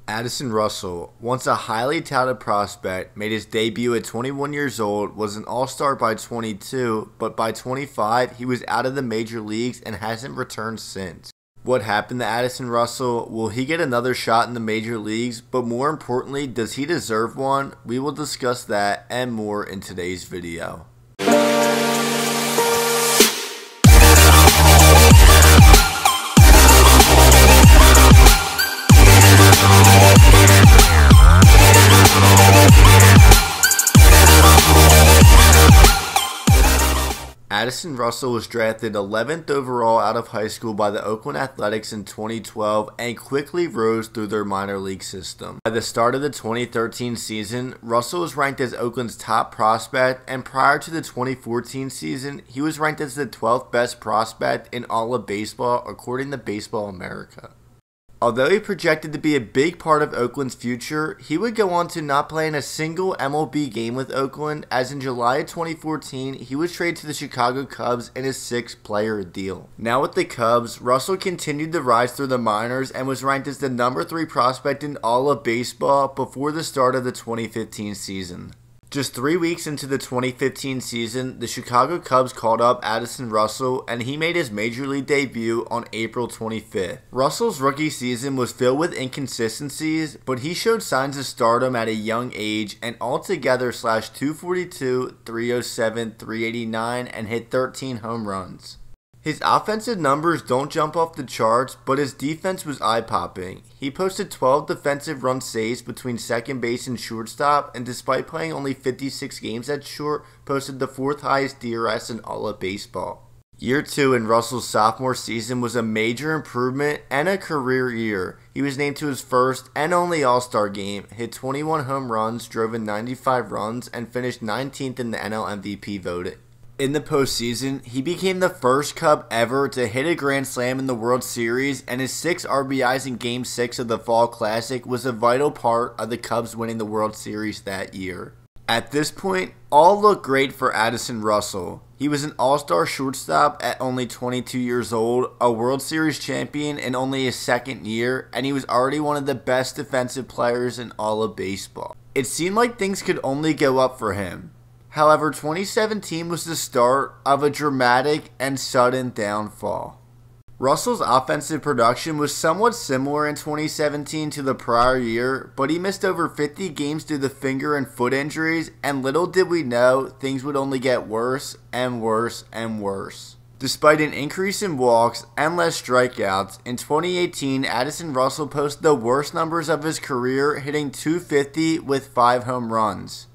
Addison Russell, once a highly touted prospect, made his debut at 21 years old, was an all-star by 22, but by 25 he was out of the major leagues and hasn't returned since. What happened to Addison Russell? Will he get another shot in the major leagues? But more importantly, does he deserve one? We will discuss that and more in today's video. Addison Russell was drafted 11th overall out of high school by the Oakland Athletics in 2012 and quickly rose through their minor league system. By the start of the 2013 season, Russell was ranked as Oakland's top prospect, and prior to the 2014 season, he was ranked as the 12th best prospect in all of baseball according to Baseball America. Although he projected to be a big part of Oakland's future, he would go on to not play in a single MLB game with Oakland, as in July of 2014, he was traded to the Chicago Cubs in a 6-player deal. Now with the Cubs, Russell continued to rise through the minors and was ranked as the number 3 prospect in all of baseball before the start of the 2015 season. Just 3 weeks into the 2015 season, the Chicago Cubs called up Addison Russell, and he made his major league debut on April 25th. Russell's rookie season was filled with inconsistencies, but he showed signs of stardom at a young age and altogether slashed .242, .307, .389, and hit 13 home runs. His offensive numbers don't jump off the charts, but his defense was eye-popping. He posted 12 defensive run saves between second base and shortstop, and despite playing only 56 games at short, posted the 4th highest DRS in all of baseball. Year 2 in Russell's sophomore season was a major improvement and a career year. He was named to his first and only All-Star game, hit 21 home runs, drove in 95 runs, and finished 19th in the NL MVP voting. In the postseason, he became the first Cub ever to hit a grand slam in the World Series, and his 6 RBIs in Game 6 of the Fall Classic was a vital part of the Cubs winning the World Series that year. At this point, all looked great for Addison Russell. He was an all-star shortstop at only 22 years old, a World Series champion in only his 2nd year, and he was already one of the best defensive players in all of baseball. It seemed like things could only go up for him. However, 2017 was the start of a dramatic and sudden downfall. Russell's offensive production was somewhat similar in 2017 to the prior year, but he missed over 50 games due to finger and foot injuries, and little did we know things would only get worse and worse and worse. Despite an increase in walks and less strikeouts, in 2018, Addison Russell posted the worst numbers of his career, hitting .250 with 5 home runs.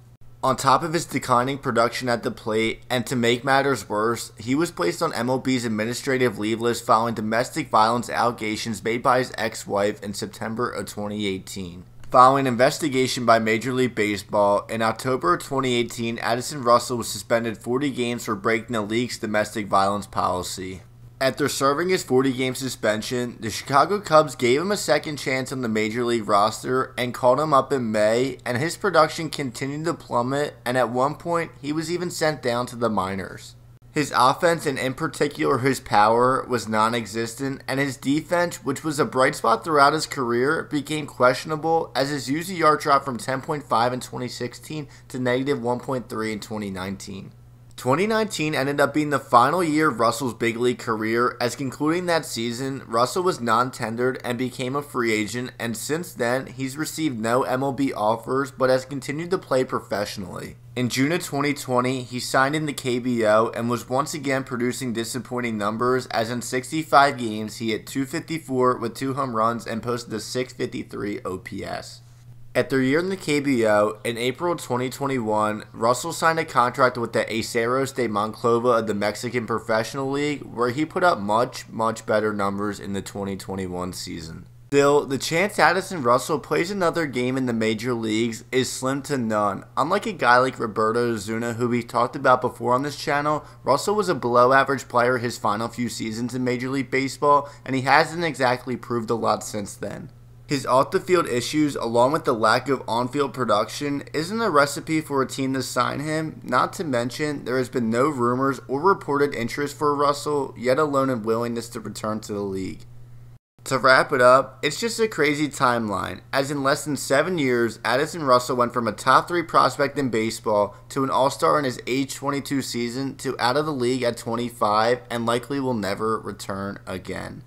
On top of his declining production at the plate, and to make matters worse, he was placed on MLB's administrative leave list following domestic violence allegations made by his ex-wife in September of 2018. Following an investigation by Major League Baseball, in October of 2018, Addison Russell was suspended 40 games for breaking the league's domestic violence policy. After serving his 40-game suspension, the Chicago Cubs gave him a second chance on the Major League roster and called him up in May, and his production continued to plummet, and at one point, he was even sent down to the minors. His offense, and in particular his power, was non-existent, and his defense, which was a bright spot throughout his career, became questionable as his UZR dropped from 10.5 in 2016 to negative 1.3 in 2019. 2019 ended up being the final year of Russell's big league career, as concluding that season, Russell was non-tendered and became a free agent, and since then, he's received no MLB offers but has continued to play professionally. In June of 2020, he signed in the KBO and was once again producing disappointing numbers, as in 65 games, he hit .254 with 2 home runs and posted a .653 OPS. After a year in the KBO, in April 2021, Russell signed a contract with the Aceros de Monclova of the Mexican Professional League, where he put up much better numbers in the 2021 season. Still, the chance Addison Russell plays another game in the major leagues is slim to none. Unlike a guy like Roberto Osuna, who we talked about before on this channel, Russell was a below-average player his final few seasons in Major League Baseball, and he hasn't exactly proved a lot since then. His off-the-field issues, along with the lack of on-field production, isn't a recipe for a team to sign him, not to mention there has been no rumors or reported interest for Russell, yet alone a willingness to return to the league. To wrap it up, it's just a crazy timeline, as in less than 7 years, Addison Russell went from a top 3 prospect in baseball to an all-star in his age 22 season to out of the league at 25 and likely will never return again.